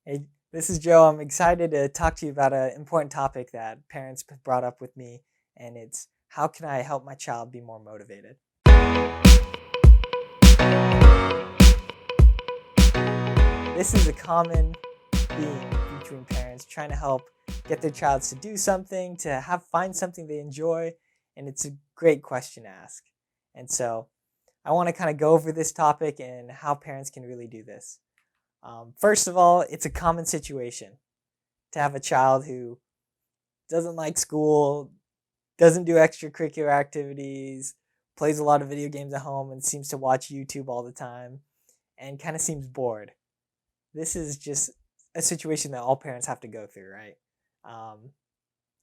Hey, this is Joe. I'm excited to talk to you about an important topic that parents brought up with me, and it's how can I help my child be more motivated? This is a common theme between parents trying to help get their child to do something, to find something they enjoy, and it's a great question to ask. And so I want to kind of go over this topic and how parents can really do this. First of all, it's a common situation to have a child who doesn't like school, doesn't do extracurricular activities, plays a lot of video games at home, and seems to watch YouTube all the time, and kind of seems bored. This is just a situation that all parents have to go through, right? Um,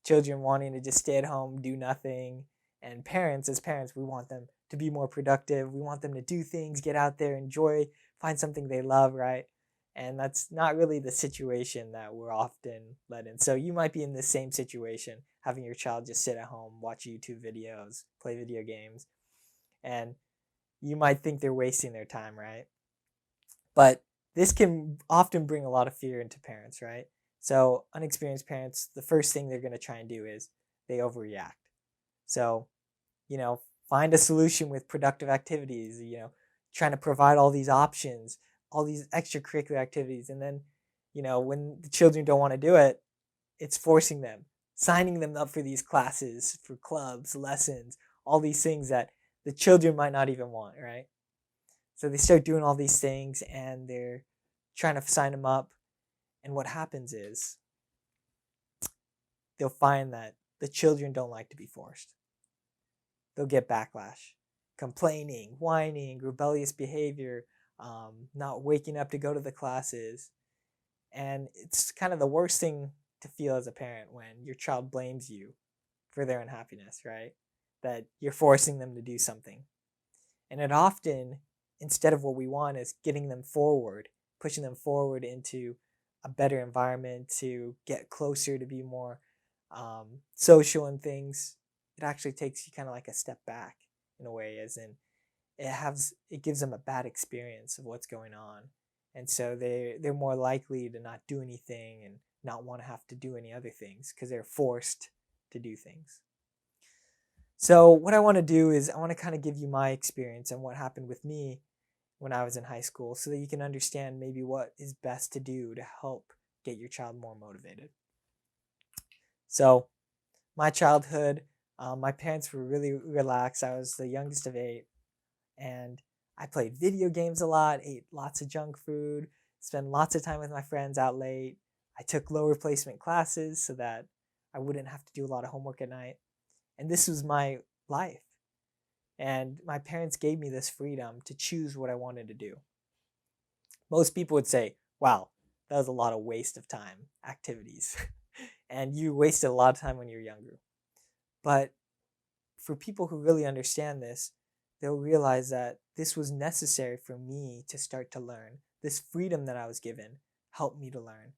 Children wanting to just stay at home, do nothing, and parents, as parents, we want them to be more productive. We want them to do things, get out there, enjoy, find something they love, right? And that's not really the situation that we're often led in. So you might be in the same situation, having your child just sit at home, watch YouTube videos, play video games, and you might think they're wasting their time, right? But this can often bring a lot of fear into parents, right? So unexperienced parents, the first thing they're going to try and do is they overreact. So, find a solution with productive activities, trying to provide all these options, all these extracurricular activities. And then, when the children don't want to do it, it's forcing them, signing them up for these classes, for clubs, lessons, all these things that the children might not even want, right? So they start doing all these things and they're trying to sign them up. And what happens is they'll find that the children don't like to be forced. They'll get backlash, complaining, whining, rebellious behavior, not waking up to go to the classes. And it's kind of the worst thing to feel as a parent when your child blames you for their unhappiness, right? That you're forcing them to do something. And it often, instead of what we want, is getting them forward, pushing them forward into a better environment to get closer, to be more social and things. It actually takes you kind of like a step back in a way, as in it gives them a bad experience of what's going on, and so they're more likely to not do anything and not want to have to do any other things because they're forced to do things. So what I want to do is I want to kind of give you my experience and what happened with me when I was in high school, so that you can understand maybe what is best to do to help get your child more motivated. So my childhood, my parents were really relaxed. I was the youngest of 8, and I played video games a lot, ate lots of junk food, spent lots of time with my friends out late. I took lower placement classes so that I wouldn't have to do a lot of homework at night. And this was my life. And my parents gave me this freedom to choose what I wanted to do. Most people would say, wow, that was a lot of waste of time activities. And you wasted a lot of time when you're younger. But for people who really understand this, they'll realize that this was necessary for me to start to learn. This freedom that I was given helped me to learn.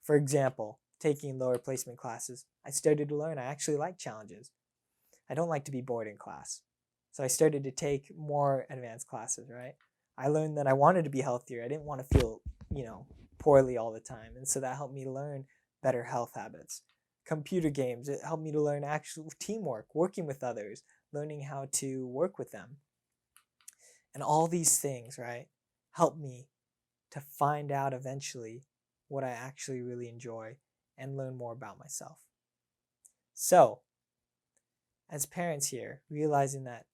For example, taking lower placement classes, I started to learn I actually like challenges. I don't like to be bored in class. So I started to take more advanced classes, right? I learned that I wanted to be healthier. I didn't want to feel, poorly all the time. And so that helped me learn better health habits. Computer games, it helped me to learn actual teamwork, working with others, learning how to work with them. And all these things, right, help me to find out eventually what I actually really enjoy and learn more about myself. So, as parents here, realizing that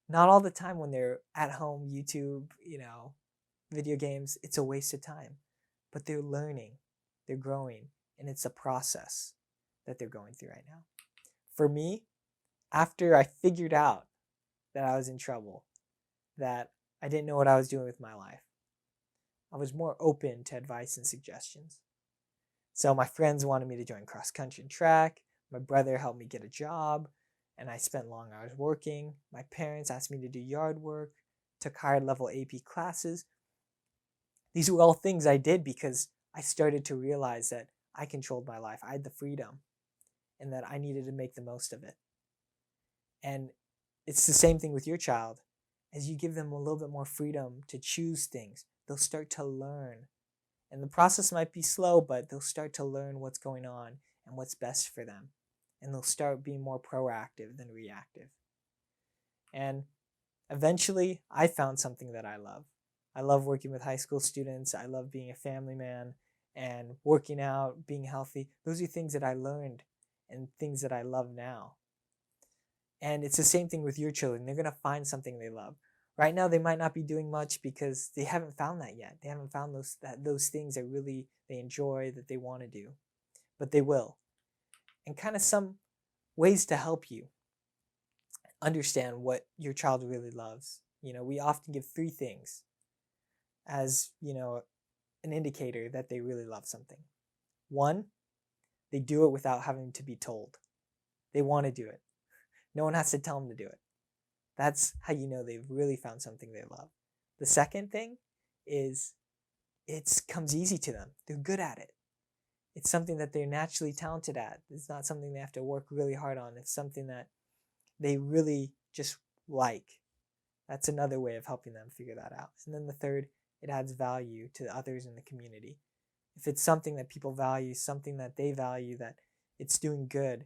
not all the time when they're at home, YouTube, video games, it's a waste of time. But they're learning, they're growing, and it's a process that they're going through right now. For me, after I figured out that I was in trouble, that I didn't know what I was doing with my life, I was more open to advice and suggestions. So my friends wanted me to join cross country and track. My brother helped me get a job, and I spent long hours working. My parents asked me to do yard work, took higher level AP classes. These were all things I did because I started to realize that I controlled my life. I had the freedom, and that I needed to make the most of it. And it's the same thing with your child. As you give them a little bit more freedom to choose things, they'll start to learn, And the process might be slow, but they'll start to learn what's going on and what's best for them. And they'll start being more proactive than reactive. And eventually, I found something that I love. I love working with high school students. I love being a family man and working out, being healthy. Those are things that I learned and things that I love now. And it's the same thing with your children. They're going to find something they love. Right now, they might not be doing much because they haven't found that yet. They haven't found those things that really they enjoy, that they want to do. But they will. And kind of some ways to help you understand what your child really loves. We often give 3 things as, an indicator that they really love something. 1, they do it without having to be told. They want to do it. No one has to tell them to do it. That's how you know they've really found something they love. The second thing is it comes easy to them. They're good at it. It's something that they're naturally talented at. It's not something they have to work really hard on. It's something that they really just like. That's another way of helping them figure that out. And then the third, it adds value to others in the community. If it's something that people value, something that they value, that it's doing good,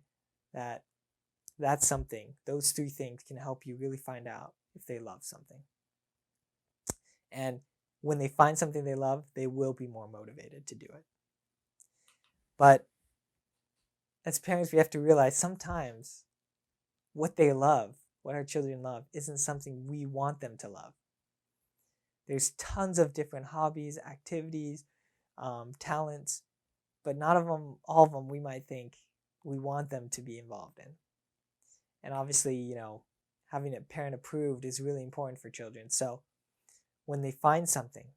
that's something. Those 3 things can help you really find out if they love something. And when they find something they love, they will be more motivated to do it. But as parents, we have to realize sometimes what they love, what our children love, isn't something we want them to love. There's tons of different hobbies, activities, talents, but all of them we might think we want them to be involved in. And obviously, having it parent approved is really important for children. So when they find something,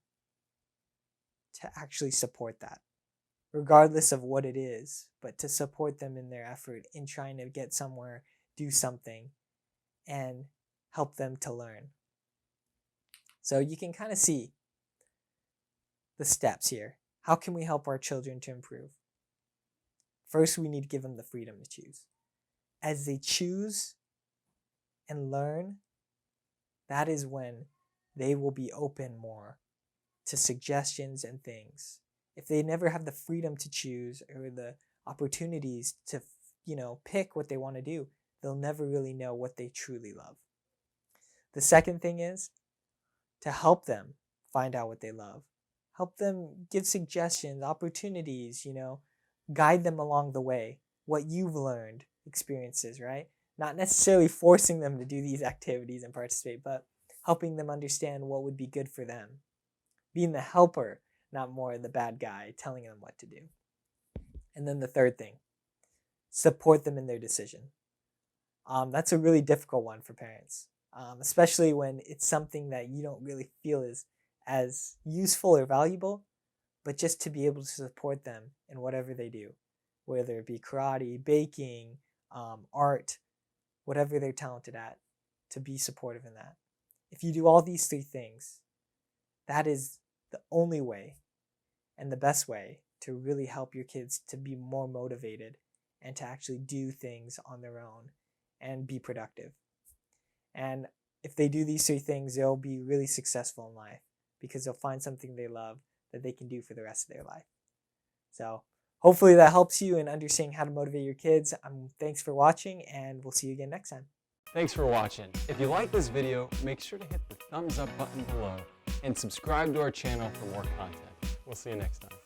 to actually support that, regardless of what it is, but to support them in their effort in trying to get somewhere, do something, and help them to learn. So you can kind of see the steps here. How can we help our children to improve? First, we need to give them the freedom to choose. As they choose and learn, that is when they will be open more to suggestions and things. If they never have the freedom to choose or the opportunities to, pick what they want to do, they'll never really know what they truly love. The second thing is to help them find out what they love. Help them, give suggestions, opportunities, guide them along the way. What you've learned, experiences, right? Not necessarily forcing them to do these activities and participate, but helping them understand what would be good for them. Being the helper, not more the bad guy, telling them what to do. And then the third thing, support them in their decision. That's a really difficult one for parents, especially when it's something that you don't really feel is as useful or valuable, but just to be able to support them in whatever they do, whether it be karate, baking, art, whatever they're talented at, to be supportive in that. If you do all these 3 things, that is the only way and the best way to really help your kids to be more motivated and to actually do things on their own and be productive. And if they do these 3 things, they'll be really successful in life because they'll find something they love that they can do for the rest of their life. So hopefully that helps you in understanding how to motivate your kids. Thanks for watching, and we'll see you again next time. Thanks for watching. If you like this video, make sure to hit the thumbs up button below and subscribe to our channel for more content. We'll see you next time.